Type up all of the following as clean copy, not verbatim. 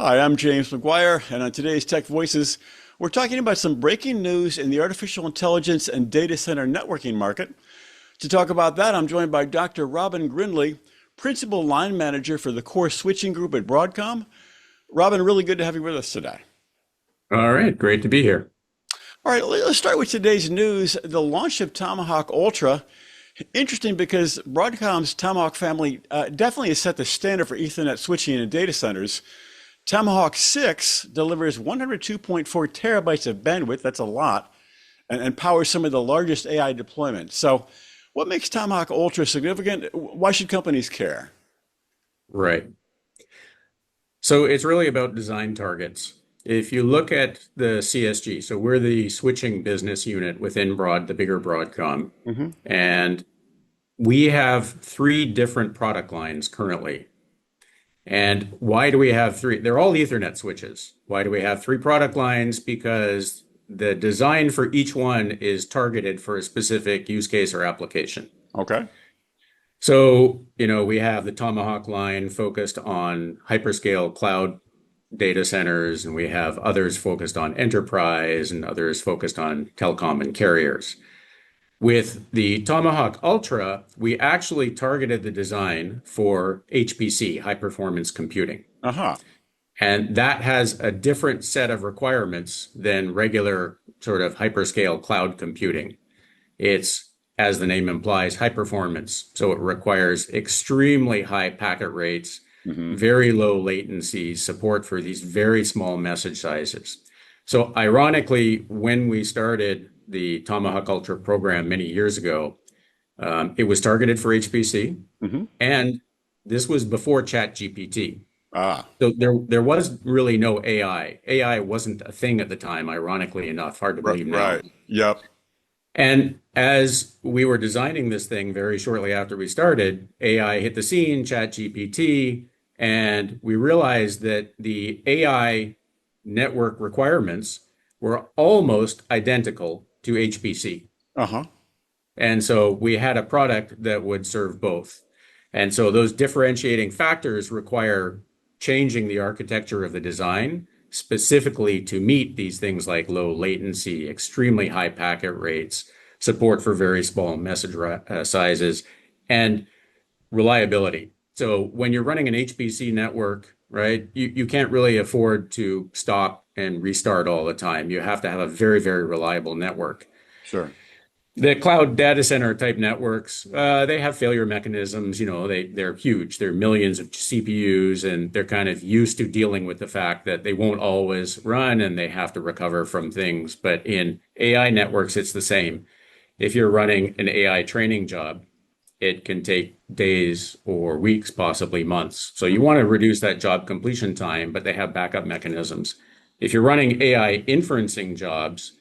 Hi, I'm James McGuire, and on today's Tech Voices, we're talking about some breaking news in the artificial intelligence and data center networking market. To talk about that, I'm joined by Dr. Robin Grindley, Principal Line Manager for the Core Switching Group at Broadcom. Robin, really good to have you with us today. All right, great to be here. All right, let's start with today's news. The launch of Tomahawk Ultra. Interesting because Broadcom's Tomahawk family definitely has set the standard for Ethernet switching in data centers. Tomahawk 6 delivers 102.4 terabytes of bandwidth, that's a lot, and powers some of the largest AI deployments. So, what makes Tomahawk Ultra significant? Why should companies care? Right. So it's really about design targets. If you look at the CSG, so we're the switching business unit within the bigger Broadcom, Hmm. and we have three different product lines currently. And why do we have three? They're all Ethernet switches. Why do we have three product lines? Because the design for each one is targeted for a specific use case or application. Okay. So, we have the Tomahawk line focused on hyperscale cloud data centers, and we have others focused on enterprise and others focused on telecom and carriers. With the Tomahawk Ultra, we actually targeted the design for HPC, high performance computing. Uh-huh. And that has a different set of requirements than regular sort of hyperscale cloud computing. It's, as the name implies, high performance. So it requires extremely high packet rates, Hmm. very low latency, support for these very small message sizes. So ironically, when we started the Tomahawk Ultra program many years ago, it was targeted for HPC, Hmm. and this was before ChatGPT. Ah, So there was really no AI. AI wasn't a thing at the time, ironically enough. Hard to believe now. right. Yep. And as we were designing this thing very shortly after we started, AI hit the scene, ChatGPT, and we realized that the AI network requirements were almost identical to HPC. Uh-huh. And so we had a product that would serve both. And so those differentiating factors require changing the architecture of the design specifically to meet these things like low latency, extremely high packet rates, support for very small message sizes, and reliability. So when you're running an HPC network, right, you can't really afford to stop and restart all the time. You have to have a very, very reliable network. Sure. The cloud data center type networks, they have failure mechanisms. They're huge. They're millions of CPUs, and they're kind of used to dealing with the fact that they won't always run and they have to recover from things. But in AI networks, it's the same. If you're running an AI training job, it can take days or weeks, possibly months. So you want to reduce that job completion time, but they have backup mechanisms. If you're running AI inferencing jobs,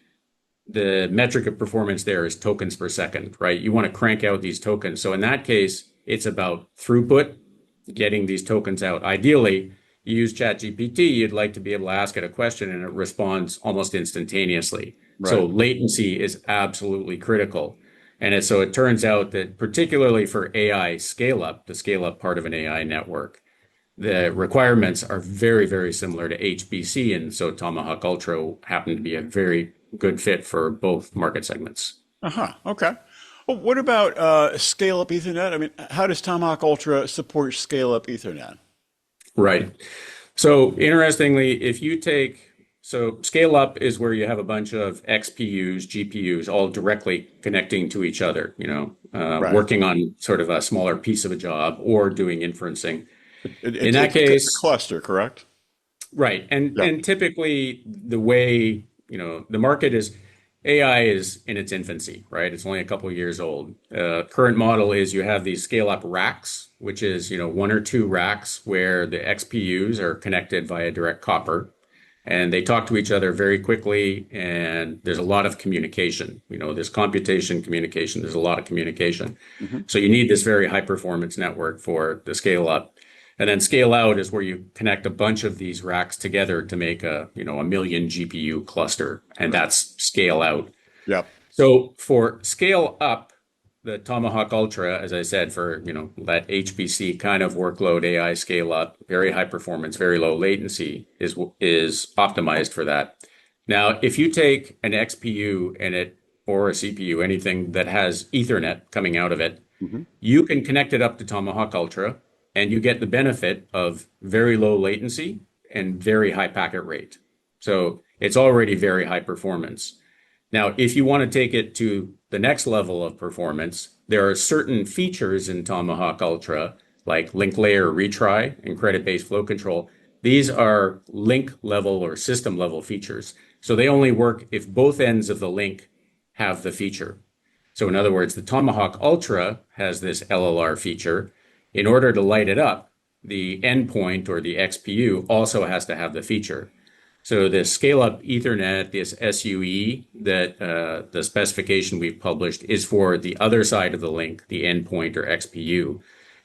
the metric of performance there is tokens per second, right? You want to crank out these tokens. So in that case, it's about throughput, getting these tokens out. Ideally, you use ChatGPT, you'd like to be able to ask it a question and it responds almost instantaneously. So Right. latency is absolutely critical. So it turns out that particularly for AI scale up, the scale up part of an AI network, the requirements are very, very similar to HPC. And so Tomahawk Ultra happened to be a very good fit for both market segments. Uh-huh. Okay. Well, what about scale-up Ethernet? I mean, how does Tomahawk Ultra support scale-up Ethernet? Right. So interestingly, so scale up is where you have a bunch of XPUs, GPUs, all directly connecting to each other, Right. working on sort of a smaller piece of a job or doing inferencing. In that It's a case, cluster, correct? right. And Yep. and typically the way, the market is AI is in its infancy, right? It's only a couple of years old. Current model is you have these scale up racks, which is, one or two racks where the XPUs are connected via direct copper and they talk to each other very quickly and there's a lot of communication. There's computation, communication, there's a lot of communication. Hmm. So you need this very high performance network for the scale up. And then scale out is where you connect a bunch of these racks together to make a million GPU cluster, and Right. that's scale out. Yep. So for scale up, the Tomahawk Ultra, as I said, for that HPC kind of workload, AI scale up, very high performance, very low latency is optimized for that. Now, if you take an XPU and it or a CPU, anything that has Ethernet coming out of it, Hmm. you can connect it up to Tomahawk Ultra, and you get the benefit of very low latency and very high packet rate. So it's already very high performance. Now, if you want to take it to the next level of performance, there are certain features in Tomahawk Ultra, like link layer retry and credit-based flow control. These are link level or system level features. So they only work if both ends of the link have the feature. So in other words, the Tomahawk Ultra has this LLR feature. In order to light it up, the endpoint or the XPU also has to have the feature. So the Scaleup Ethernet, this SUE, that the specification we've published is for the other side of the link, the endpoint or XPU.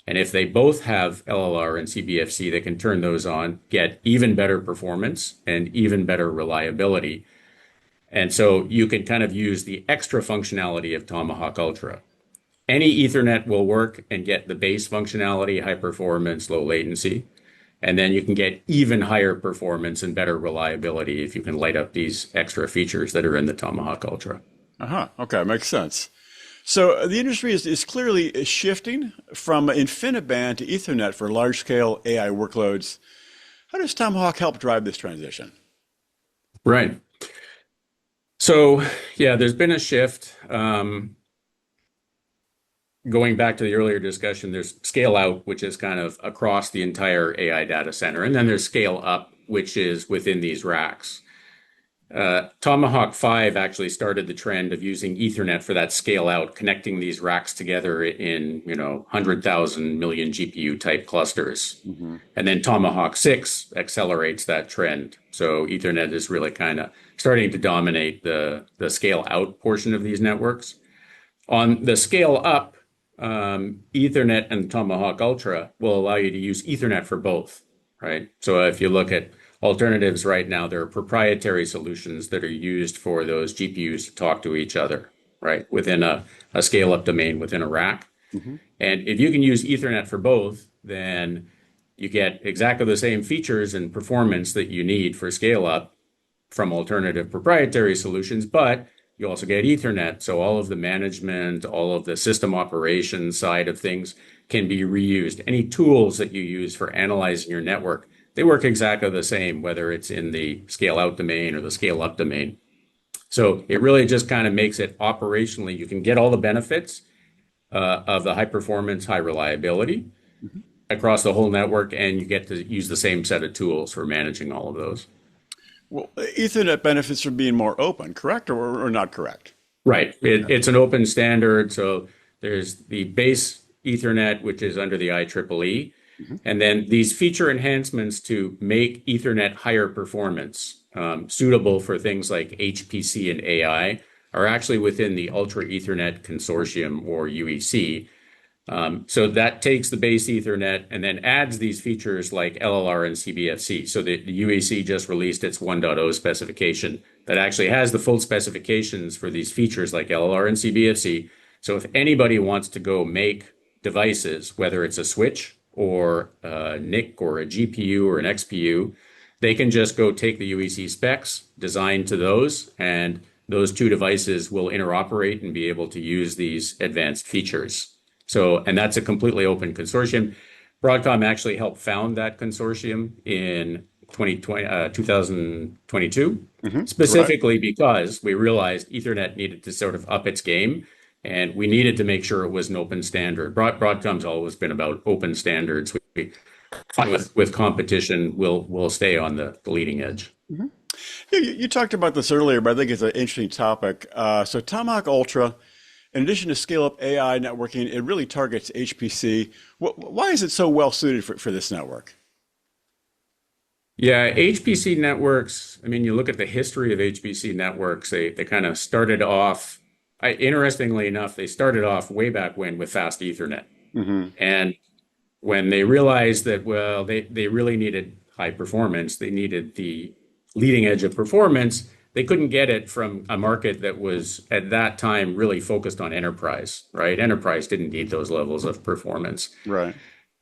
And if they both have LLR and CBFC, they can turn those on, get even better performance and even better reliability. And so you can kind of use the extra functionality of Tomahawk Ultra. Any Ethernet will work and get the base functionality, high performance, low latency. And then you can get even higher performance and better reliability if you can light up these extra features that are in the Tomahawk Ultra. Uh-huh. Okay, makes sense. So the industry is clearly shifting from InfiniBand to Ethernet for large-scale AI workloads. How does Tomahawk help drive this transition? Right. So, yeah, there's been a shift. Going back to the earlier discussion, there's scale out, which is kind of across the entire AI data center. And then there's scale up, which is within these racks. Tomahawk 5 actually started the trend of using Ethernet for that scale out, connecting these racks together in, 100,000 million GPU type clusters. Hmm. And then Tomahawk 6 accelerates that trend. So Ethernet is really kind of starting to dominate the scale out portion of these networks. On the scale up, Ethernet and Tomahawk Ultra will allow you to use Ethernet for both, right? So if you look at alternatives right now, there are proprietary solutions that are used for those GPUs to talk to each other, right? Within a scale-up domain within a rack. Hmm. And if you can use Ethernet for both, then you get exactly the same features and performance that you need for scale-up from alternative proprietary solutions, but you also get Ethernet. So all of the management, all of the system operations side of things can be reused. Any tools that you use for analyzing your network, they work exactly the same, whether it's in the scale out domain or the scale up domain. So it really just kind of makes it operationally, you can get all the benefits of the high performance, high reliability Hmm. across the whole network, and you get to use the same set of tools for managing all of those. Well, Ethernet benefits from being more open, correct or not correct? Right. It's an open standard. So there's the base Ethernet, which is under the IEEE. Hmm. And then these feature enhancements to make Ethernet higher performance, suitable for things like HPC and AI, are actually within the Ultra Ethernet Consortium or UEC. So that takes the base Ethernet and then adds these features like LLR and CBFC. So the UEC just released its 1.0 specification that actually has the full specifications for these features like LLR and CBFC. So if anybody wants to go make devices, whether it's a switch or a NIC or a GPU or an XPU, they can just go take the UEC specs, design to those, and those two devices will interoperate and be able to use these advanced features. So, and that's a completely open consortium. Broadcom actually helped found that consortium in 2022, Hmm. Right. specifically because we realized Ethernet needed to sort of up its game, and we needed to make sure it was an open standard. Broadcom's always been about open standards. We find with competition, we'll stay on the leading edge. Hmm. You talked about this earlier, but I think it's an interesting topic. So Tomahawk Ultra, in addition to scale-up AI networking, it really targets HPC. Why is it so well suited for this network? Yeah, HPC networks, I mean, you look at the history of HPC networks, they kind of started off, interestingly enough, they started off way back when with fast Ethernet. Hmm. And when they realized that, well, they really needed high performance, they needed the leading edge of performance, they couldn't get it from a market that was at that time really focused on enterprise, right? Enterprise didn't need those levels of performance. Right.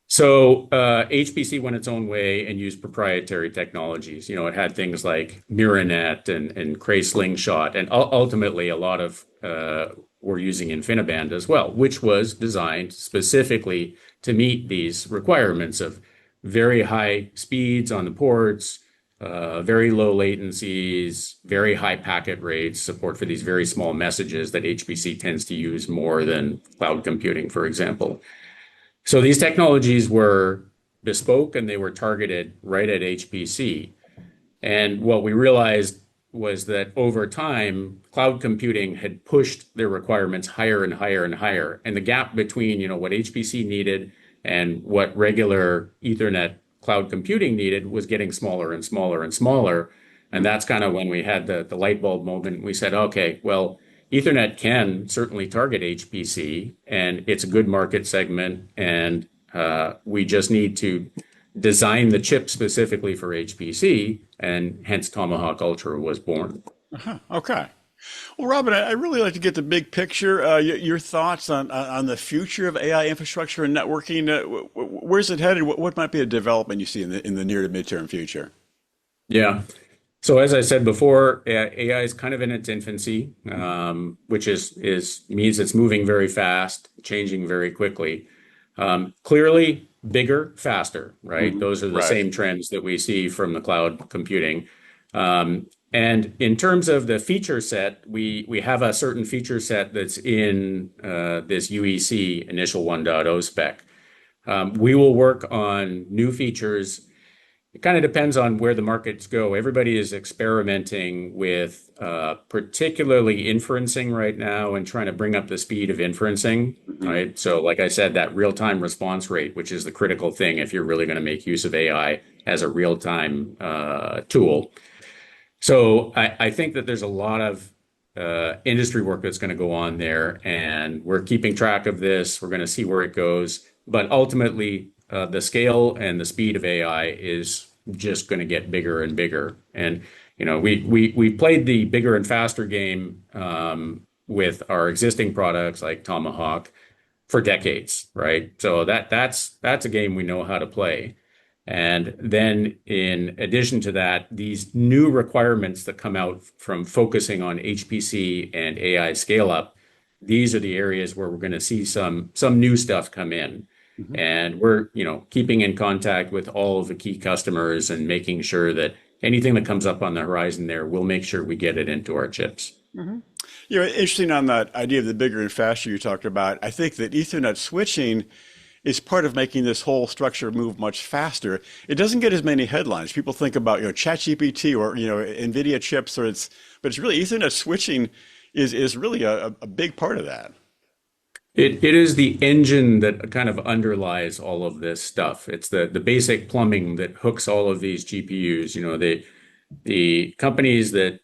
So HPC went its own way and used proprietary technologies. You know, it had things like MirrorNet and Cray Slingshot, and ultimately a lot of were using InfiniBand as well, which was designed specifically to meet these requirements of very high speeds on the ports, very low latencies, very high packet rates, support for these very small messages that HPC tends to use more than cloud computing, for example. So these technologies were bespoke and they were targeted right at HPC. And what we realized was that over time, cloud computing had pushed their requirements higher and higher and higher. And the gap between, you know, what HPC needed and what regular Ethernet cloud computing needed was getting smaller and smaller and smaller. And that's kind of when we had the light bulb moment. We said, okay, well, Ethernet can certainly target HPC, and it's a good market segment, and we just need to design the chip specifically for HPC, and hence Tomahawk Ultra was born. Uh-huh. Okay. Well, Robin, I really like to get the big picture. Your thoughts on the future of AI infrastructure and networking. Where's it headed? What might be a development you see in the near to midterm future? Yeah. So as I said before, AI is kind of in its infancy, which is means it's moving very fast, changing very quickly. Clearly, bigger, faster, right? Hmm. Those are the Right. same trends that we see from the cloud computing. And in terms of the feature set, we have a certain feature set that's in this UEC initial 1.0 spec. We will work on new features. It kind of depends on where the markets go. Everybody is experimenting with particularly inferencing right now and trying to bring up the speed of inferencing, Hmm. right? So, like I said, that real-time response rate, which is the critical thing if you're really going to make use of AI as a real-time tool. So, I think that there's a lot of industry work that's going to go on there, and we're keeping track of this. We're going to see where it goes. But ultimately, the scale and the speed of AI is just going to get bigger and bigger. And you know, we played the bigger and faster game with our existing products like Tomahawk for decades, right? So that's a game we know how to play. And then in addition to that, these new requirements that come out from focusing on HPC and AI scale up, these are the areas where we're going to see some new stuff come in. Hmm. And we're, you know, keeping in contact with all of the key customers and making sure that anything that comes up on the horizon there, we'll make sure we get it into our chips. Hmm. You know, interesting on that idea of the bigger and faster you talked about. I think that Ethernet switching is part of making this whole structure move much faster. It doesn't get as many headlines. People think about, you know, ChatGPT or, you know, NVIDIA chips, but it's really Ethernet switching is really a big part of that. It is the engine that kind of underlies all of this stuff. It's the basic plumbing that hooks all of these GPUs. You know, the companies that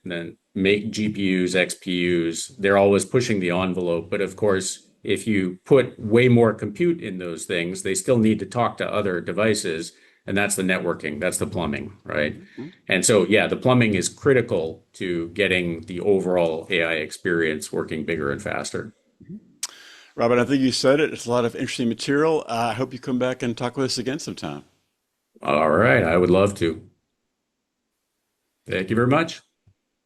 make GPUs, XPUs, they're always pushing the envelope. But of course, if you put way more compute in those things, they still need to talk to other devices, and that's the networking, that's the plumbing, right? Mhm. And so, yeah, the plumbing is critical to getting the overall AI experience working bigger and faster. Robin, I think you said it. It's a lot of interesting material. I hope you come back and talk with us again sometime. All right, I would love to. Thank you very much.